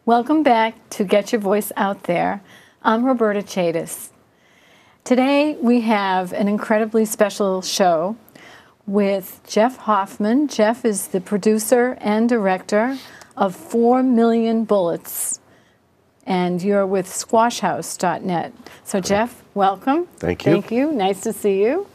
Welcome back to Get Your Voice Out There. I'm Roberta Chadis. Today we have an incredibly special show with Jeff Hoffman. Jeff is the producer and director of 4 Million Bullets, and you're with squashhouse.net. So Jeff, welcome. Thank you. Thank you. Nice to see you.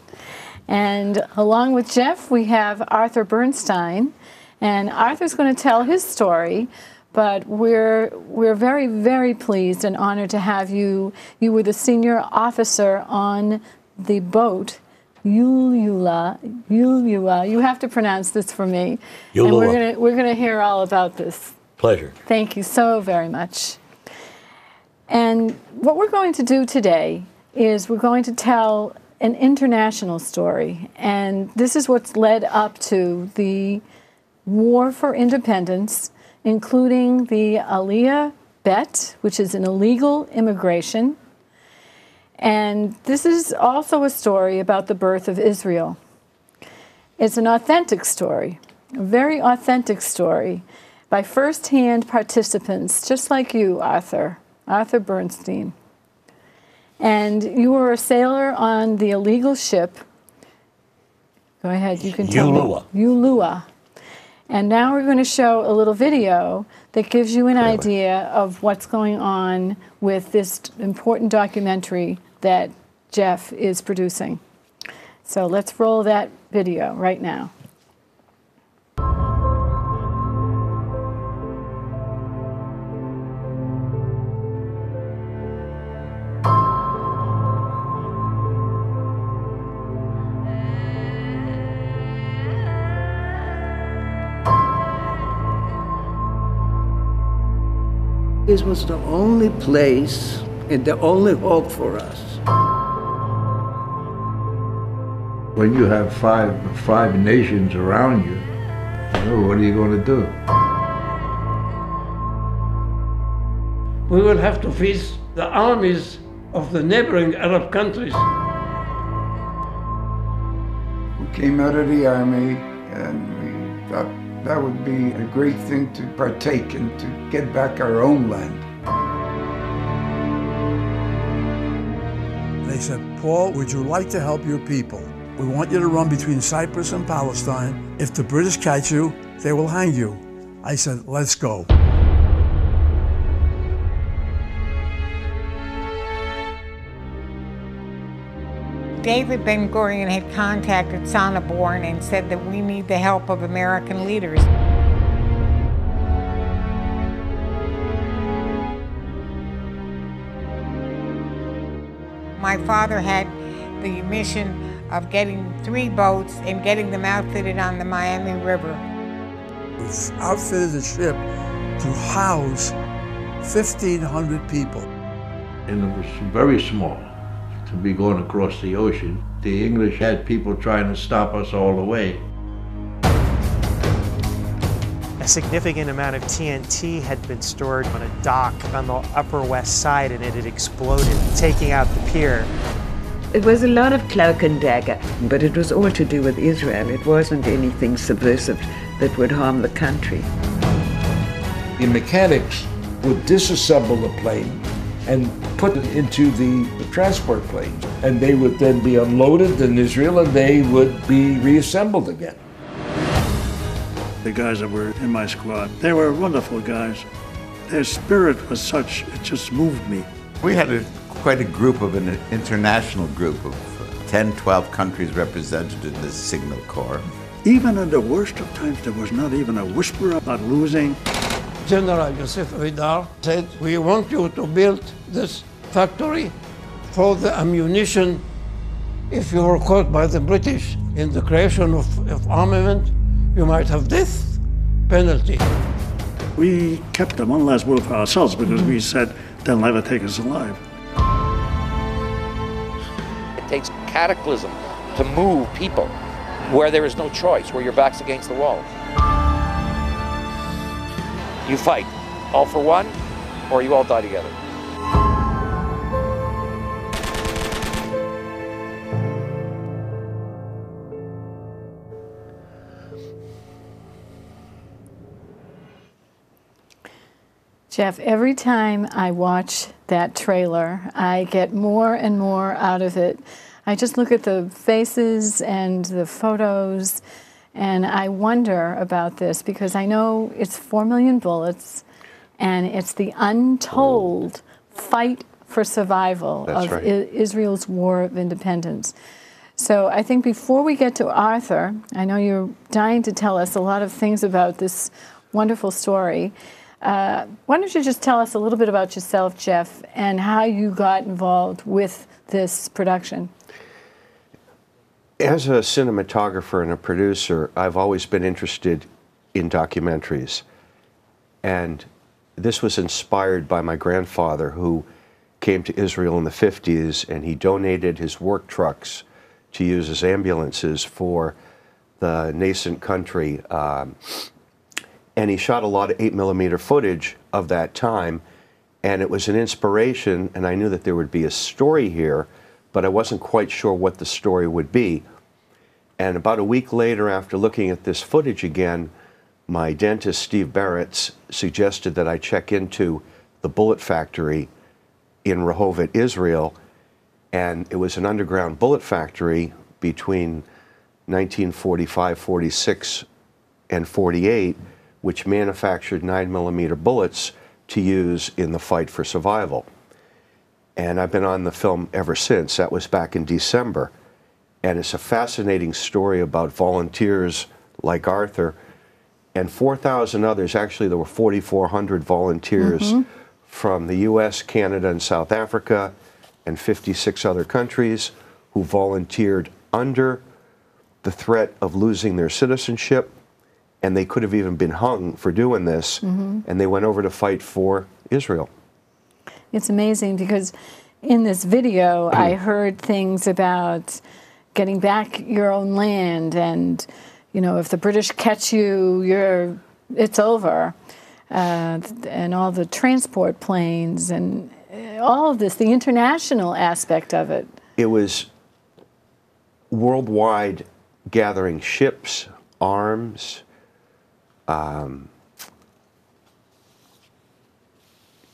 And along with Jeff, we have Arthur Bernstein, and Arthur's going to tell his story. But we're very, very pleased and honored to have you. You were the senior officer on the boat, Ulua. You have to pronounce this for me. Ulua. And we're gonna hear all about this. Pleasure. Thank you so very much. And what we're going to do today is we're going to tell an international story. And this is what's led up to the War for Independence, including the Aliyah Bet, which is an illegal immigration. And this is also a story about the birth of Israel. It's an authentic story, a very authentic story by first-hand participants, just like you, Arthur Bernstein. And you were a sailor on the illegal ship. Go ahead, you can tell me. Ulua. And now we're going to show a little video that gives you an idea of what's going on with this important documentary that Jeff is producing. So let's roll that video right now. This was the only place and the only hope for us. When you have five nations around you, what are you going to do? We will have to face the armies of the neighboring Arab countries. We came out of the army and we thought that would be a great thing to partake in, to get back our own land. They said, Paul, would you like to help your people? We want you to run between Cyprus and Palestine. If the British catch you, they will hang you. I said, let's go. David Ben-Gurion had contacted Sonneborn and said that we need the help of American leaders. My father had the mission of getting 3 boats and getting them outfitted on the Miami River. We outfitted the ship to house 1,500 people. And it was very small to be going across the ocean. The English had people trying to stop us all the way. A significant amount of TNT had been stored on a dock on the Upper West Side, and it had exploded, taking out the pier. It was a lot of cloak and dagger, but it was all to do with Israel. It wasn't anything subversive that would harm the country. The mechanics would disassemble the plane and put it into the transport planes. And they would then be unloaded in Israel and they would be reassembled again. The guys that were in my squad, they were wonderful guys. Their spirit was such, it just moved me. We had quite a group of an international group of 10, 12 countries represented in this Signal Corps. Even in the worst of times, there was not even a whisper about losing. General Yosef Vidar said, we want you to build this factory for the ammunition. If you were caught by the British in the creation of armament, you might have death penalty. We kept them one last word for ourselves because we said they'll never take us alive. It takes cataclysm to move people where there is no choice, where your back's against the wall. You fight, all for one, or you all die together. Jeff, every time I watch that trailer, I get more and more out of it. I just look at the faces and the photos, and I wonder about this because I know it's 4 million bullets, and it's the untold fight for survival of Israel's war of independence. So I think before we get to Arthur, I know you're dying to tell us a lot of things about this wonderful story. Why don't you just tell us a little bit about yourself, Jeff, and how you got involved with this production? As a cinematographer and a producer, I've always been interested in documentaries. And this was inspired by my grandfather, who came to Israel in the 50s, and he donated his work trucks to use as ambulances for the nascent country. And he shot a lot of 8mm footage of that time, and it was an inspiration, and I knew that there would be a story here, but I wasn't quite sure what the story would be. And about a week later, after looking at this footage again, my dentist, Steve Barretts, suggested that I check into the bullet factory in Rehovot, Israel, and it was an underground bullet factory between 1945, 46, and 48, which manufactured 9mm bullets to use in the fight for survival. And I've been on the film ever since. That was back in December. And it's a fascinating story about volunteers like Arthur and 4,000 others. Actually, there were 4,400 volunteers from the US, Canada, and South Africa, and 56 other countries who volunteered under the threat of losing their citizenship, and they could have even been hung for doing this, and they went over to fight for Israel. It's amazing because in this video, I heard things about getting back your own land, and you know, if the British catch you, it's over, and all the transport planes and all of this, the international aspect of it. It was worldwide, gathering ships, arms,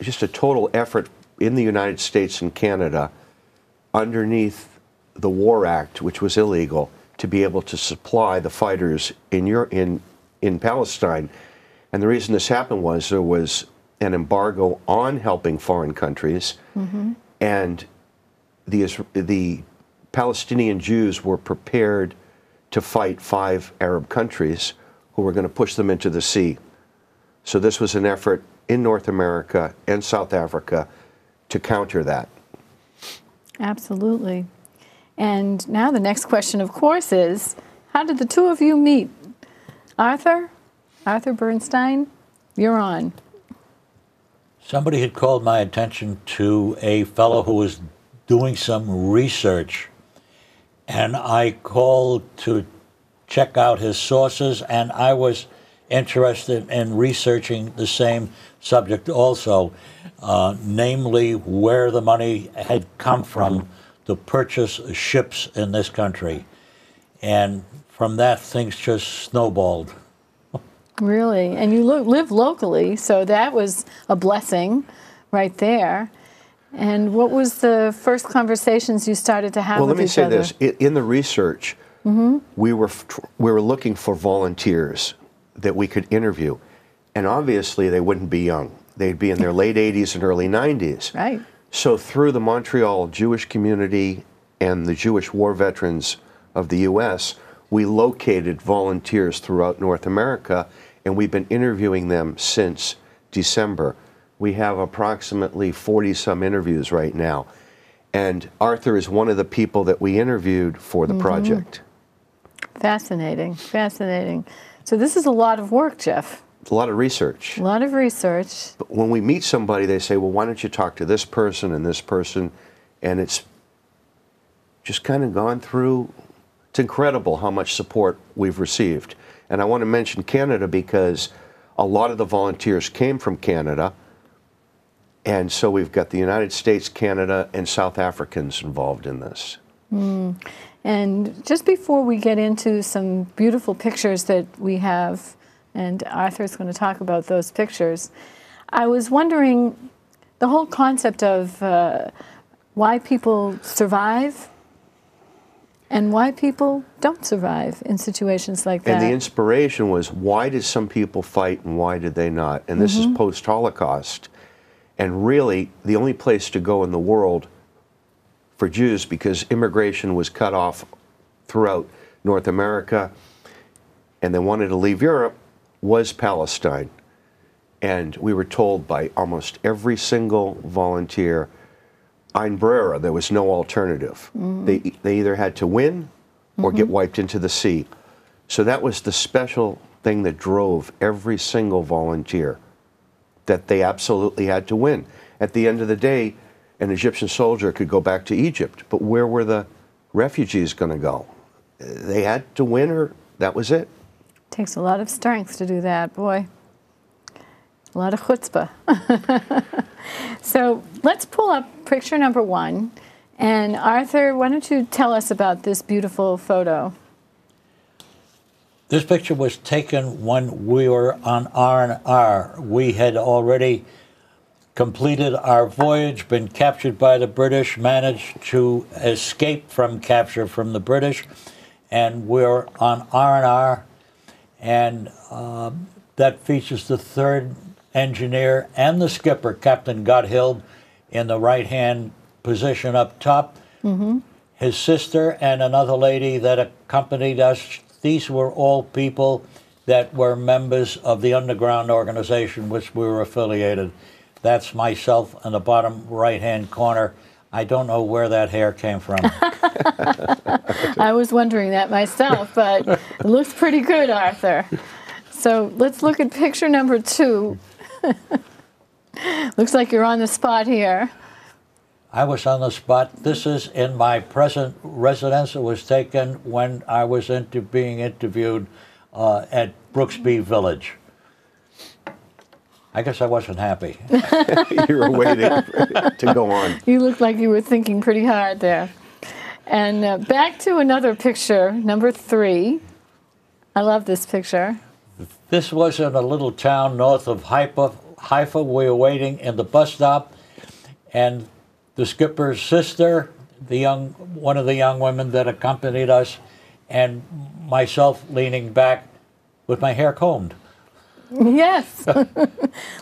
just a total effort in the United States and Canada underneath the War Act, which was illegal, to be able to supply the fighters in Palestine. And the reason this happened was there was an embargo on helping foreign countries, and the Palestinian Jews were prepared to fight 5 Arab countries who were going to push them into the sea. So this was an effort in North America and South Africa to counter that. Absolutely. And now the next question, of course, is how did the two of you meet? Arthur Bernstein, you're on. Somebody had called my attention to a fellow who was doing some research, and I called to check out his sources, and I was interested in researching the same subject also, namely where the money had come from to purchase ships in this country. And from that, things just snowballed. Really? And you live locally, so that was a blessing right there. And what was the first conversations you started to have with each other? Well, let me say this. In the research, we were looking for volunteers that we could interview. And obviously, they wouldn't be young. They'd be in their late 80s and early 90s. Right. So through the Montreal Jewish community and the Jewish war veterans of the U.S., we located volunteers throughout North America, and we've been interviewing them since December. We have approximately 40-some interviews right now. And Arthur is one of the people that we interviewed for the project. Fascinating, fascinating. So this is a lot of work, Jeff. It's a lot of research. A lot of research. But when we meet somebody, they say, well, why don't you talk to this person and this person? And it's just kind of gone through. It's incredible how much support we've received. And I want to mention Canada because a lot of the volunteers came from Canada. And so we've got the United States, Canada, and South Africans involved in this. And just before we get into some beautiful pictures that we have, and Arthur's going to talk about those pictures, I was wondering the whole concept of why people survive and why people don't survive in situations like that. And the inspiration was, why did some people fight and why did they not? And this is post-Holocaust. And really, the only place to go in the world for Jews, because immigration was cut off throughout North America, and they wanted to leave Europe, was Palestine. And we were told by almost every single volunteer, Ein Brera, there was no alternative. They either had to win or get wiped into the sea. So that was the special thing that drove every single volunteer, that they absolutely had to win. At the end of the day, an Egyptian soldier could go back to Egypt, but where were the refugees going to go? They had to win, or that was it. Takes a lot of strength to do that, boy. A lot of chutzpah. So let's pull up picture number 1. And Arthur, why don't you tell us about this beautiful photo? This picture was taken when we were on R&R. We had already completed our voyage, been captured by the British, managed to escape from capture from the British, and we're on R&R, and that features the third engineer and the skipper, Captain Godhild, in the right-hand position up top. His sister and another lady that accompanied us. These were all people that were members of the underground organization which we were affiliated. That's myself in the bottom right-hand corner. I don't know where that hair came from. I was wondering that myself, but it looks pretty good, Arthur. So let's look at picture number 2. Looks like you're on the spot here. I was on the spot. This is in my present residence. It was taken when I was being interviewed at Brooksby Village. I guess I wasn't happy. You were waiting to go on. You looked like you were thinking pretty hard there. And back to another picture, number 3. I love this picture. This was in a little town north of Haifa. We were waiting in the bus stop, and the skipper's sister, one of the young women that accompanied us, and myself leaning back with my hair combed. Yes.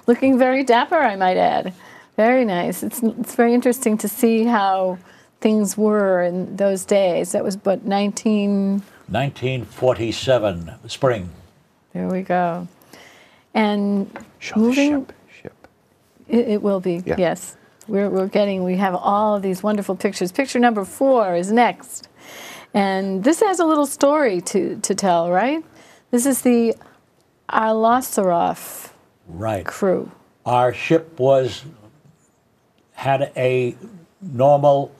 Looking very dapper, I might add. Very nice. It's very interesting to see how things were in those days. That was, 1947, spring. There we go. And Show the ship. It will be, yeah. Yes. We have all of these wonderful pictures. Picture number 4 is next. And this has a little story to tell, right? This is the Al-Asaraf crew. Our ship had a normal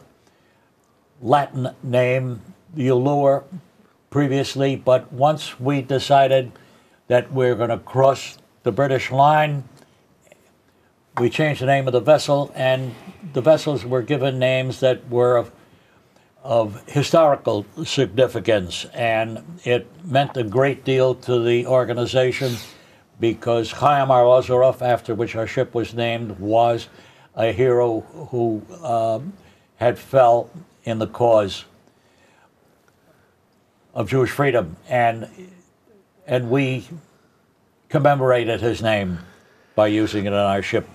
Latin name, the Allure, previously, but once we decided that we're going to cross the British line, we changed the name of the vessel, and the vessels were given names that were of historical significance, and it meant a great deal to the organization because Chaim Al-Asaraf, after which our ship was named, was a hero who had fell in the cause of Jewish freedom, and we commemorated his name by using it on our ship.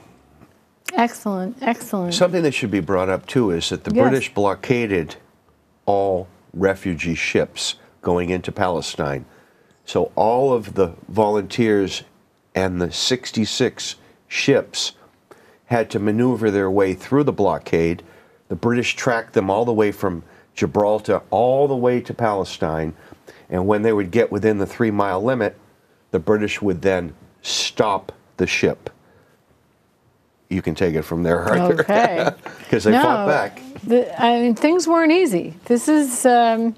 Excellent, excellent. Something that should be brought up, too, is that the British blockaded all refugee ships going into Palestine. So all of the volunteers and the 66 ships had to maneuver their way through the blockade. The British tracked them all the way from Gibraltar all the way to Palestine, and when they would get within the 3-mile limit, the British would then stop the ship. You can take it from there, Arthur. Okay. Because they fought back. Things weren't easy. This is where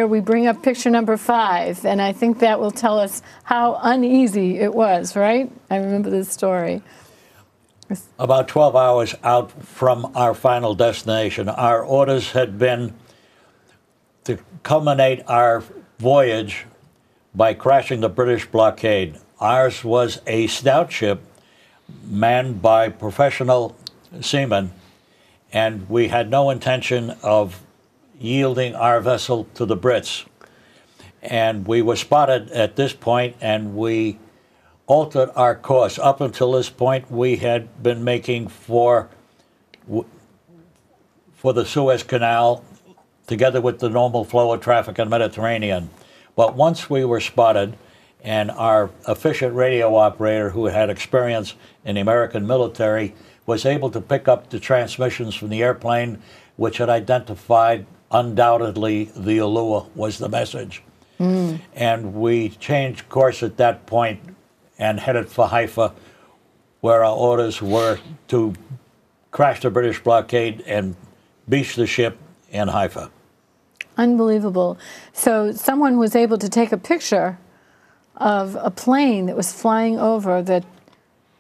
we bring up picture number 5, and I think that will tell us how uneasy it was, right? I remember this story. About 12 hours out from our final destination, our orders had been to culminate our voyage by crashing the British blockade. Ours was a stout ship, manned by professional seamen, and we had no intention of yielding our vessel to the Brits. And we were spotted at this point, and we altered our course. Up until this point, we had been making for the Suez Canal, together with the normal flow of traffic in the Mediterranean. But once we were spotted, and our efficient radio operator, who had experience in the American military, was able to pick up the transmissions from the airplane, which had identified undoubtedly the Allure was the message. And we changed course at that point and headed for Haifa, where our orders were to crash the British blockade and beach the ship in Haifa. Unbelievable. So someone was able to take a picture of a plane that was flying over that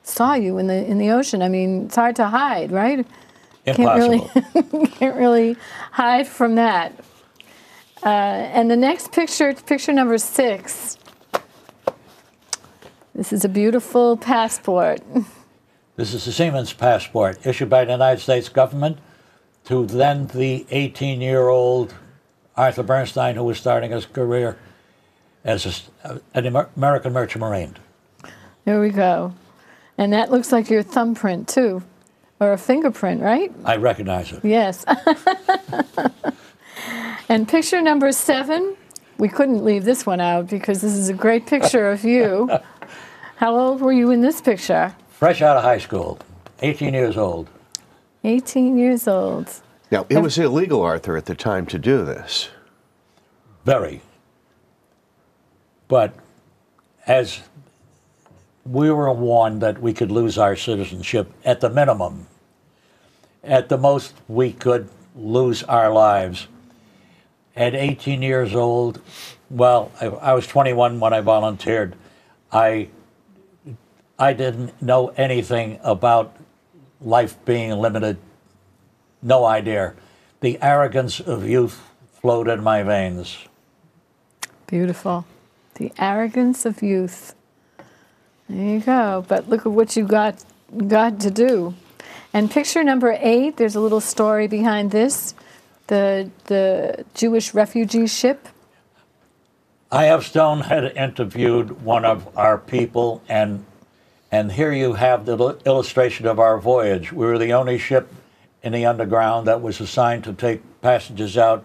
saw you in the ocean. I mean, it's hard to hide, right? Impossible. Can't really hide from that. And the next picture, picture number 6. This is a beautiful passport. This is a seaman's passport issued by the United States government to then the 18-year-old Arthur Bernstein, who was starting his career as an American merchant marine. There we go. And that looks like your thumbprint, too, or a fingerprint, right? I recognize it. Yes. And picture number 7, we couldn't leave this one out because this is a great picture of you. How old were you in this picture? Fresh out of high school, 18 years old. 18 years old. Now, it was illegal, Arthur, at the time to do this. Very. But as we were warned that we could lose our citizenship at the minimum, at the most we could lose our lives. At 18 years old, well, I was 21 when I volunteered. I didn't know anything about life being limited. No idea. The arrogance of youth flowed in my veins. Beautiful. The arrogance of youth. There you go. But look at what you got to do. And picture number 8, there's a little story behind this. The Jewish refugee ship. I.F. Stone had interviewed one of our people, and here you have the illustration of our voyage. We were the only ship in the underground that was assigned to take passengers out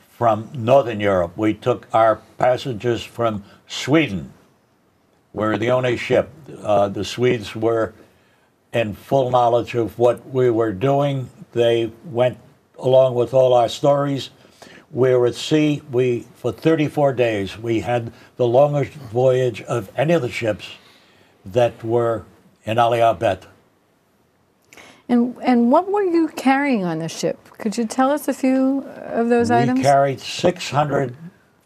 from Northern Europe. We took our passengers from Sweden. We're the only ship. The Swedes were in full knowledge of what we were doing. They went along with all our stories. We were at sea. For 34 days, we had the longest voyage of any of the ships that were in Aliyah Bet. And what were you carrying on the ship? Could you tell us a few of those items? We carried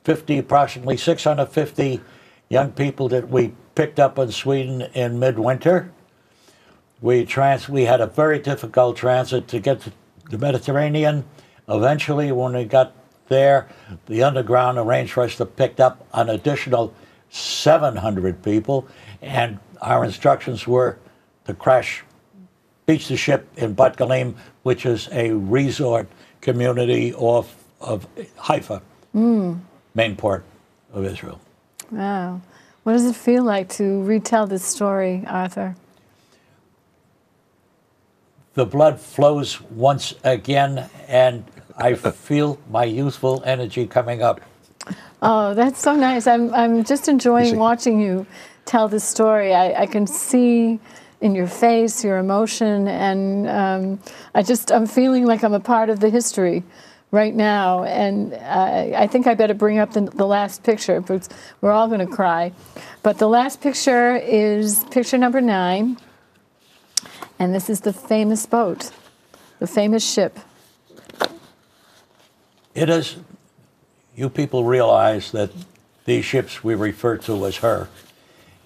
approximately 650 young people that we picked up in Sweden in midwinter. We had a very difficult transit to get to the Mediterranean. Eventually, when we got there, the underground arranged for us to pick up an additional 700 people, and our instructions were to beach the ship in Bat Galim, which is a resort community off of Haifa, main port of Israel. Wow. What does it feel like to retell this story, Arthur? The blood flows once again, and I feel my youthful energy coming up. Oh, that's so nice. I'm just enjoying watching you tell this story. I can see in your face your emotion, and I'm feeling like I'm a part of the history right now. And I think I better bring up the last picture, because we're all going to cry. But the last picture is picture number 9. And this is the famous boat, the famous ship. It is, you people realize that these ships we refer to as her,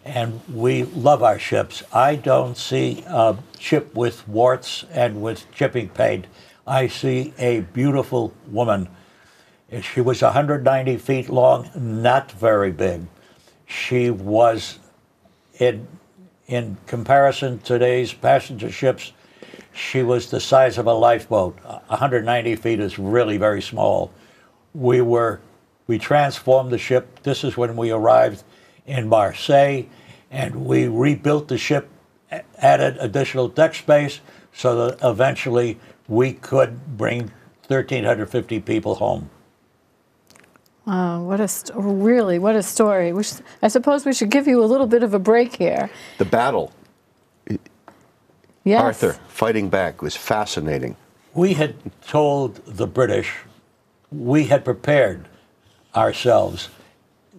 and we love our ships. I don't see a ship with warts and with shipping paint. I see a beautiful woman. She was 190 feet long, not very big. She was in In comparison to today's passenger ships, she was the size of a lifeboat. 190 feet is really very small. We transformed the ship. This is when we arrived in Marseille, and we rebuilt the ship, added additional deck space, so that eventually we could bring 1,350 people home. Wow, what a story. I suppose we should give you a little bit of a break here. The battle. Yes. Arthur fighting back was fascinating. We had told the British, we had prepared ourselves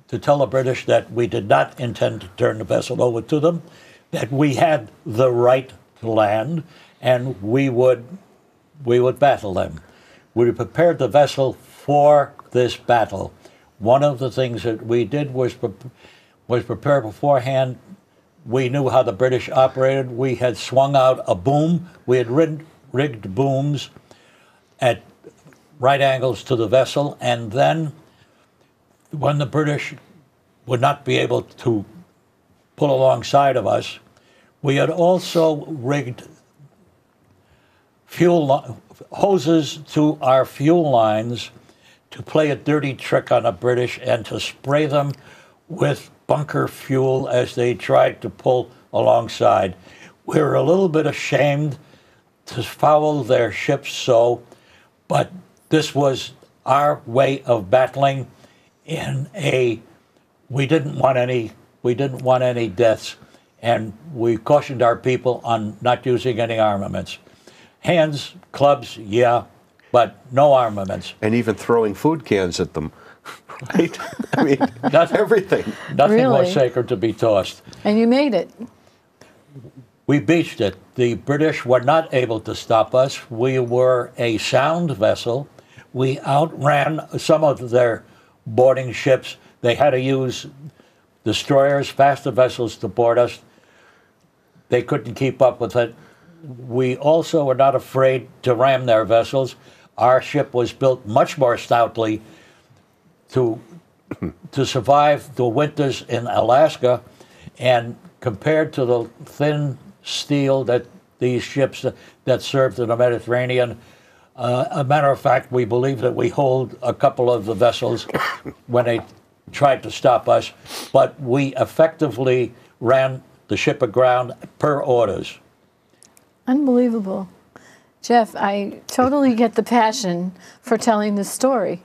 to tell the British that we did not intend to turn the vessel over to them, that we had the right to land, and we would battle them. We prepared the vessel for this battle. One of the things that we did was prepare beforehand. We knew how the British operated. We had swung out a boom. We had rigged booms at right angles to the vessel, and then when the British would not be able to pull alongside of us, we had also rigged hoses to our fuel lines to play a dirty trick on the British and to spray them with bunker fuel as they tried to pull alongside. We were a little bit ashamed to foul their ships so, but this was our way of battling we didn't want any deaths, and we cautioned our people on not using any armaments. Hands, clubs, yeah, but no armaments. And even throwing food cans at them, right? I mean, everything. Nothing Really? was sacred to be tossed. And you made it. We beached it. The British were not able to stop us. We were a sound vessel. We outran some of their boarding ships. They had to use destroyers, faster vessels to board us. They couldn't keep up with it. We also were not afraid to ram their vessels. Our ship was built much more stoutly to survive the winters in Alaska, and compared to the thin steel that these ships that served in the Mediterranean, a matter of fact, we believe that we hold a couple of the vessels when they tried to stop us, but we effectively ran the ship aground per orders. Unbelievable. Jeff, I totally get the passion for telling this story.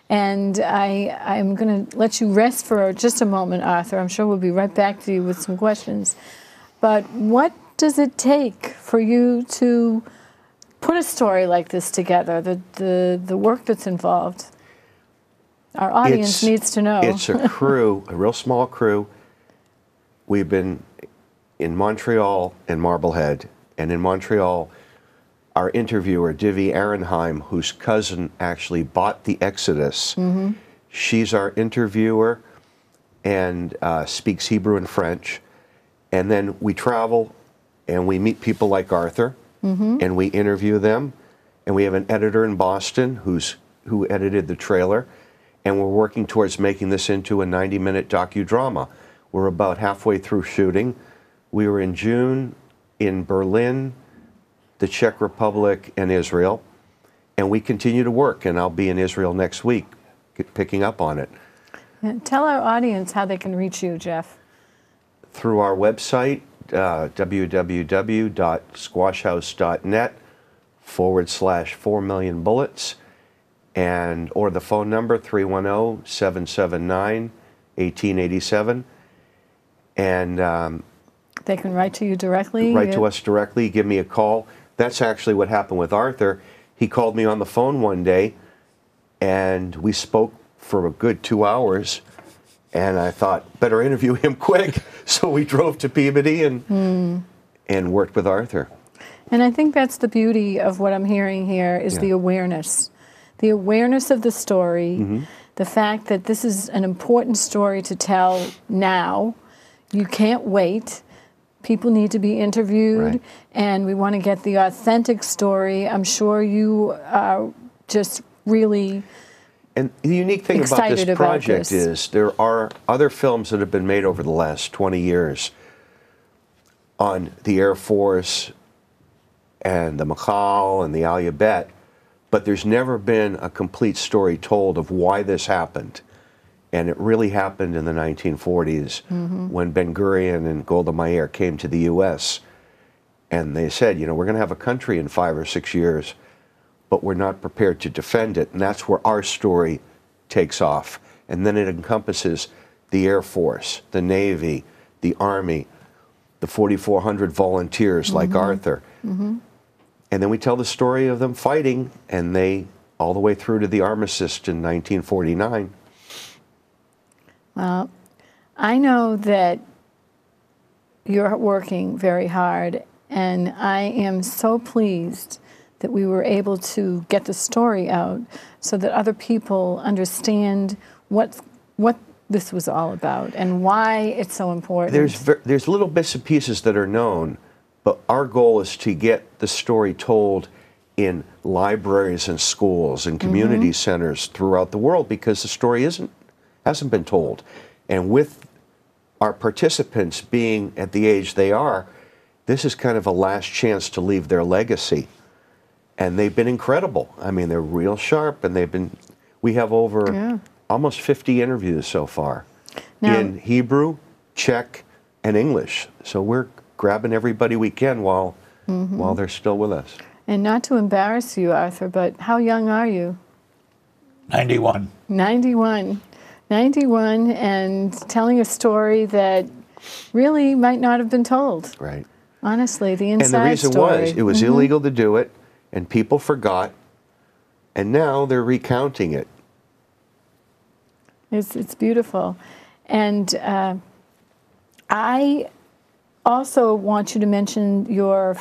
And I'm going to let you rest for just a moment, Arthur. I'm sure we'll be right back to you with some questions. But what does it take for you to put a story like this together, the work that's involved? Our audience needs to know. It's a crew, a real small crew. We've been in Montreal and Marblehead, and in Montreal, our interviewer, Divi Arenheim, whose cousin actually bought the Exodus, she's our interviewer and speaks Hebrew and French. And then we travel and we meet people like Arthur, and we interview them. And we have an editor in Boston who edited the trailer. And we're working towards making this into a 90-minute docudrama. We're about halfway through shooting. We were in June in Berlin, the Czech Republic, and Israel. And we continue to work, and I'll be in Israel next week, picking up on it. And tell our audience how they can reach you, Jeff. Through our website, www.squashhouse.net/4millionbullets, or the phone number 310-779-1887. And they can write to you directly? Write to us directly, give me a call. That's actually what happened with Arthur. He called me on the phone one day, and we spoke for a good 2 hours, and I thought, better interview him quick. So we drove to Peabody and worked with Arthur. And I think that's the beauty of what I'm hearing here is the awareness. The awareness of the story, the fact that this is an important story to tell now. You can't wait. People need to be interviewed, and we want to get the authentic story. I'm sure you are just really And the unique thing about this project is there are other films that have been made over the last 20 years on the Air Force and the Machal and the Alyabet, but there's never been a complete story told of why this happened. And it really happened in the 1940s when Ben Gurion and Golda Meir came to the U.S. and they said, you know, we're going to have a country in 5 or 6 years, but we're not prepared to defend it. And that's where our story takes off. And then it encompasses the Air Force, the Navy, the Army, the 4,400 volunteers like Arthur. And then we tell the story of them fighting, and they, all the way through to the armistice in 1949. Well, I know that you're working very hard, and I am so pleased that we were able to get the story out so that other people understand what this was all about and why it's so important. There's little bits and pieces that are known, but our goal is to get the story told in libraries and schools and community centers throughout the world, because the story hasn't been told. And with our participants being at the age they are, this is kind of a last chance to leave their legacy. And they've been incredible. I mean, they're real sharp, and we have over almost 50 interviews so far in Hebrew, Czech, and English. So we're grabbing everybody we can while they're still with us. And not to embarrass you, Arthur, but how young are you? 91. 91. 91, and telling a story that really might not have been told. Right. Honestly, the inside story. And the reason was, it was illegal to do it, and people forgot, and now they're recounting it. It's beautiful. And I also want you to mention your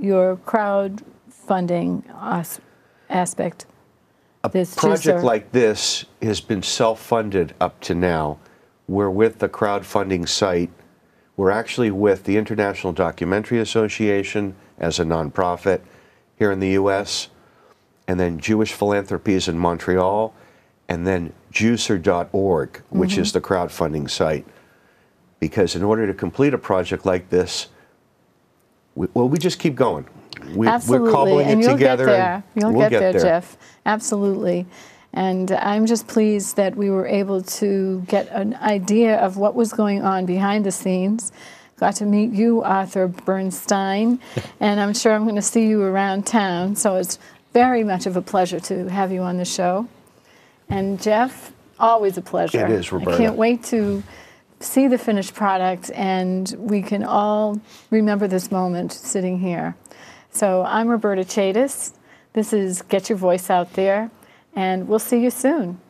crowdfunding aspect. A project like this has been self-funded up to now. We're with the crowdfunding site. We're actually with the International Documentary Association as a nonprofit here in the U.S., and then Jewish Philanthropies in Montreal, and then juicer.org, which is the crowdfunding site. Because in order to complete a project like this, we just keep going. Absolutely. We're cobbling and it together. You'll get there, Jeff. Absolutely. And I'm just pleased that we were able to get an idea of what was going on behind the scenes. Got to meet you, Arthur Bernstein, and I'm sure I'm going to see you around town. So it's very much of a pleasure to have you on the show. And Jeff, always a pleasure. It is, Roberta. I can't wait to see the finished product, and we can all remember this moment sitting here. So I'm Roberta Chadis. This is Get Your Voice Out There, and we'll see you soon.